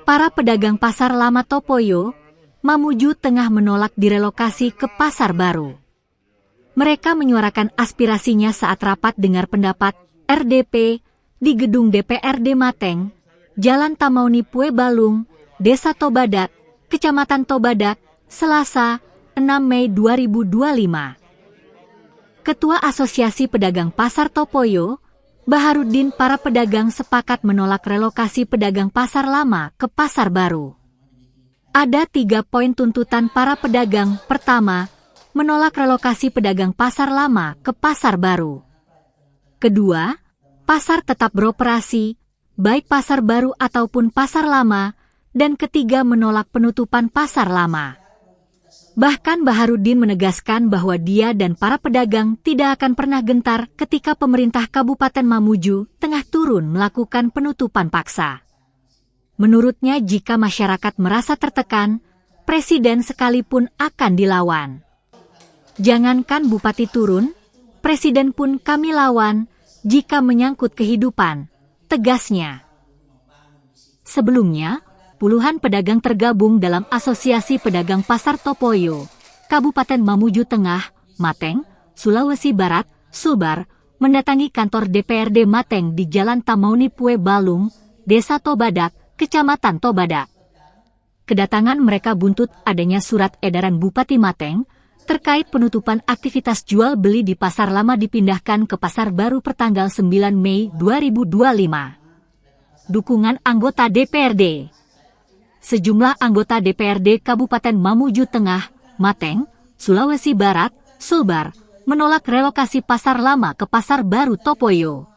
Para pedagang Pasar Lama Topoyo, Mamuju tengah menolak direlokasi ke Pasar Baru. Mereka menyuarakan aspirasinya saat rapat dengar pendapat RDP di gedung DPRD Mateng, Jalan Tamauni Pue Balung, Desa Tobadak, Kecamatan Tobadak, Selasa, 6 Mei 2025. Ketua Asosiasi Pedagang Pasar Topoyo, Baharudin, para pedagang sepakat menolak relokasi pedagang Pasar Lama ke Pasar Baru. Ada 3 poin tuntutan para pedagang. Pertama, menolak relokasi pedagang Pasar Lama ke Pasar Baru. Kedua, pasar tetap beroperasi, baik Pasar Baru ataupun Pasar Lama. Dan ketiga, menolak penutupan Pasar Lama. Bahkan Baharudin menegaskan bahwa dia dan para pedagang tidak akan pernah gentar ketika pemerintah Kabupaten Mamuju tengah turun melakukan penutupan paksa. Menurutnya, jika masyarakat merasa tertekan, presiden sekalipun akan dilawan. Jangankan bupati turun, presiden pun kami lawan jika menyangkut kehidupan, tegasnya. Sebelumnya, puluhan pedagang tergabung dalam Asosiasi Pedagang Pasar Topoyo, Kabupaten Mamuju Tengah, Mateng, Sulawesi Barat, Sulbar, mendatangi kantor DPRD Mateng di Jalan Tamauni Pue Balung, Desa Tobadak, Kecamatan Tobadak. Kedatangan mereka buntut adanya surat edaran Bupati Mateng terkait penutupan aktivitas jual beli di Pasar Lama dipindahkan ke Pasar Baru pertanggal 9 Mei 2025. Dukungan anggota DPRD. Sejumlah anggota DPRD Kabupaten Mamuju Tengah, Mateng, Sulawesi Barat, Sulbar, menolak relokasi Pasar Lama ke Pasar Baru Topoyo.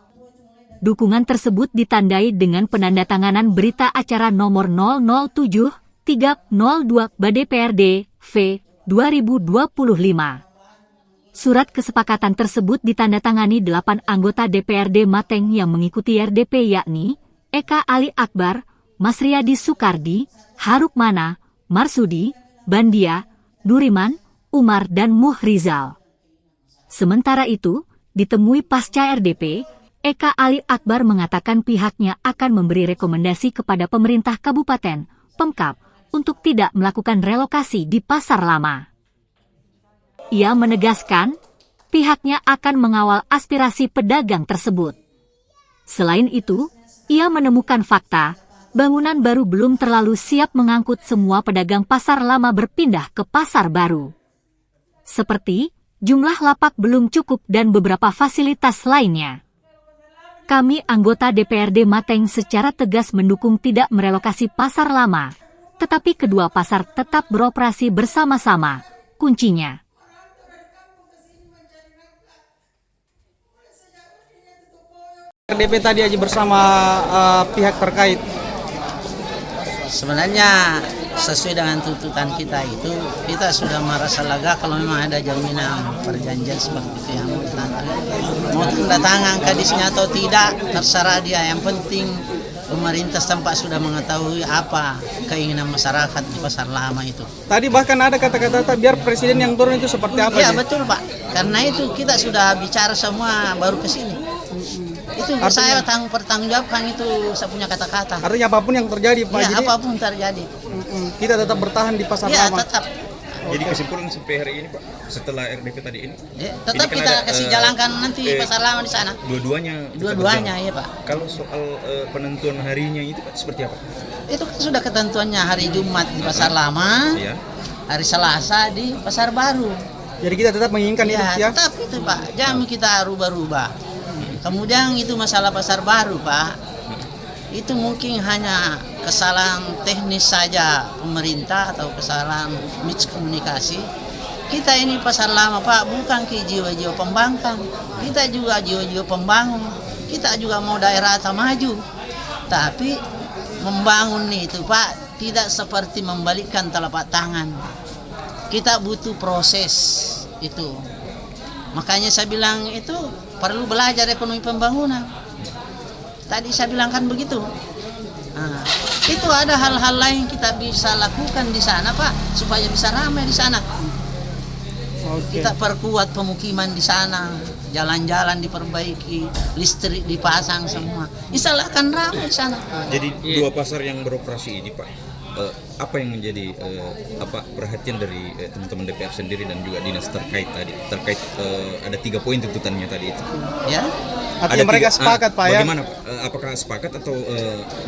Dukungan tersebut ditandai dengan penandatanganan berita acara nomor 007-302 BDPRD V 2025. Surat kesepakatan tersebut ditandatangani 8 anggota DPRD Mateng yang mengikuti RDP, yakni Eka Ali Akbar, Mas Riyadi Sukardi, Harukmana, Marsudi, Bandia, Duriman, Umar, dan Muhrizal. Sementara itu, ditemui pasca RDP, Eka Ali Akbar mengatakan pihaknya akan memberi rekomendasi kepada pemerintah kabupaten, Pemkab, untuk tidak melakukan relokasi di Pasar Lama. Ia menegaskan, pihaknya akan mengawal aspirasi pedagang tersebut. Selain itu, ia menemukan fakta, bangunan baru belum terlalu siap mengangkut semua pedagang Pasar Lama berpindah ke Pasar Baru. Seperti, jumlah lapak belum cukup dan beberapa fasilitas lainnya. Kami anggota DPRD Mateng secara tegas mendukung tidak merelokasi Pasar Lama, tetapi kedua pasar tetap beroperasi bersama-sama, kuncinya. RDP tadi aja bersama pihak terkait. Sebenarnya sesuai dengan tuntutan kita itu, kita sudah merasa lega kalau memang ada jaminan perjanjian seperti itu yang mau tanda tangan kadisnya atau tidak, terserah dia. Yang penting pemerintah setempat sudah mengetahui apa keinginan masyarakat di Pasar Lama itu. Tadi bahkan ada kata-kata biar presiden yang turun itu seperti apa? Iya betul Pak, karena itu kita sudah bicara semua baru ke sini. Itu artinya, saya pertanggungjawabkan, itu saya punya kata-kata. Artinya apapun yang terjadi Pak. Ya, jadi apapun terjadi. Kita tetap bertahan di Pasar ya, Lama. Tetap. Jadi kesimpulan sampai hari ini Pak, setelah RDP tadi ini, tetap kita kasih jalankan nanti Pasar Lama di sana. Dua-duanya ya Pak. Kalau soal penentuan harinya itu Pak, seperti apa? Itu kan sudah ketentuannya, hari Jumat di Pasar Lama, ya. Hari Selasa di Pasar Baru. Jadi kita tetap menginginkan itu ya? Tetap itu Pak, jangan kita rubah-rubah. Kemudian itu masalah Pasar Baru Pak, itu mungkin hanya kesalahan teknis saja pemerintah atau kesalahan miskomunikasi. Kita ini Pasar Lama Pak, bukan ke jiwa-jiwa pembangkang, kita juga jiwa-jiwa pembangun, kita juga mau daerah atau maju. Tapi membangun itu Pak, tidak seperti membalikkan telapak tangan. Kita butuh proses itu. Makanya saya bilang itu perlu belajar ekonomi pembangunan. Tadi saya bilang kan begitu. Nah, itu ada hal-hal lain kita bisa lakukan di sana Pak, supaya bisa ramai di sana. Kita perkuat pemukiman di sana. jalan-jalan diperbaiki, listrik dipasang semua. Insya Allah akan ramai sana. Jadi dua pasar yang beroperasi ini Pak, apa yang menjadi perhatian dari teman-teman DPR sendiri dan juga dinas terkait tadi terkait ada 3 poin tuntutannya tadi itu? Ya. Artinya mereka sepakat Pak ya? Bagaimana Pak? Apakah sepakat atau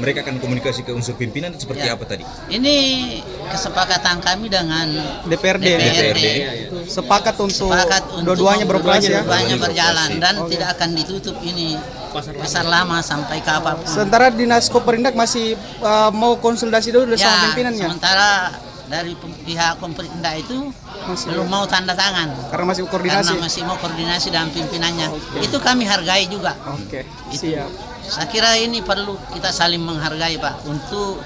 mereka akan komunikasi ke unsur pimpinan seperti Ya. apa tadi? Ini kesepakatan kami dengan DPRD. Sepakat untuk dua-duanya beroperasi ya? Dua-duanya berjalan dan Oke. tidak akan ditutup ini pasar lama sampai kapan. Sementara Dinas Koperindak masih mau konsultasi dulu sama pimpinannya. Sementara dari pihak Koperindak itu belum mau tanda tangan Karena masih koordinasi. karena masih mau koordinasi dengan pimpinannya. Itu kami hargai juga. Oke, Itu. siap. Saya kira ini perlu kita saling menghargai Pak untuk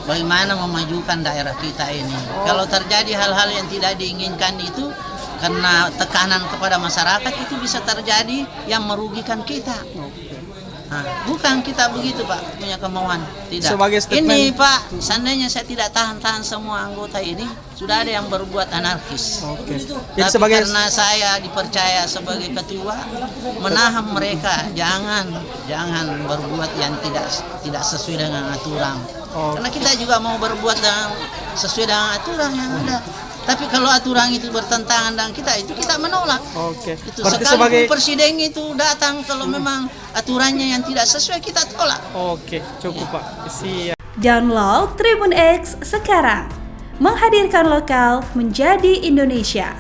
bagaimana memajukan daerah kita ini. Kalau terjadi hal-hal yang tidak diinginkan itu karena tekanan kepada masyarakat itu bisa terjadi yang merugikan kita. Nah, bukan kita begitu Pak punya kemauan, tidak. Sebagai statement- Ini Pak, seandainya saya tidak tahan-tahan semua anggota ini, sudah ada yang berbuat anarkis. Oke. Tapi Jadi sebagai karena saya dipercaya sebagai ketua, menahan mereka jangan berbuat yang tidak sesuai dengan aturan. Oh. Karena kita juga mau berbuat sesuai dengan aturan yang ada. Tapi kalau aturan itu bertentangan dengan kita, itu kita menolak. Oke. Itu Berarti sekalipun sebagai presiden itu datang kalau memang aturannya yang tidak sesuai kita tolak. Oke, cukup Pak. Siap. Download Tribun X sekarang. Menghadirkan lokal menjadi Indonesia.